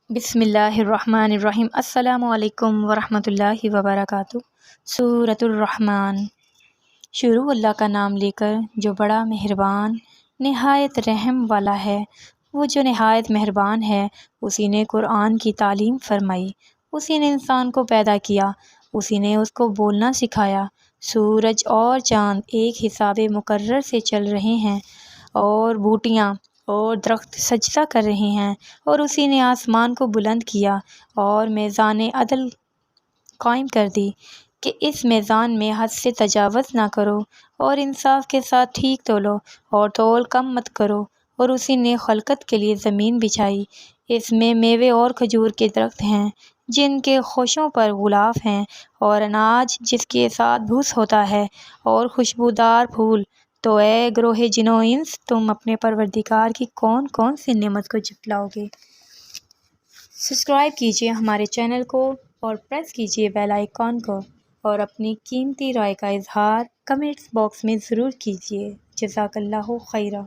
بسم اللہ الرحمن الرحیم۔ السلام علیکم ورحمۃ اللہ وبرکاتہ۔ سورۃ الرحمن۔ شروع اللہ کا نام لے کر جو بڑا مہربان نہایت رحم والا ہے۔ وہ جو نہایت مہربان ہے، اسی نے قرآن کی تعلیم فرمائی، اسی نے انسان کو پیدا کیا، اسی نے اس کو بولنا سکھایا۔ سورج اور چاند ایک حساب مقرر سے چل رہے ہیں، اور بوٹیاں اور درخت سجدہ کر رہے ہیں، اور اسی نے آسمان کو بلند کیا اور میزان عدل قائم کر دی کہ اس میزان میں حد سے تجاوز نہ کرو، اور انصاف کے ساتھ ٹھیک تولو اور تول کم مت کرو۔ اور اسی نے خلقت کے لیے زمین بچھائی، اس میں میوے اور کھجور کے درخت ہیں جن کے خوشوں پر غلاف ہیں، اور اناج جس کے ساتھ بھوس ہوتا ہے، اور خوشبودار پھول۔ تو اے گروہ جن و انس، تم اپنے پروردگار کی کون کون سی نعمت کو جھٹلاؤ گے؟ سبسکرائب کیجیے ہمارے چینل کو اور پریس کیجیے بیل آئیکن کو، اور اپنی قیمتی رائے کا اظہار کمنٹس باکس میں ضرور کیجیے۔ جزاک اللہ خیرا۔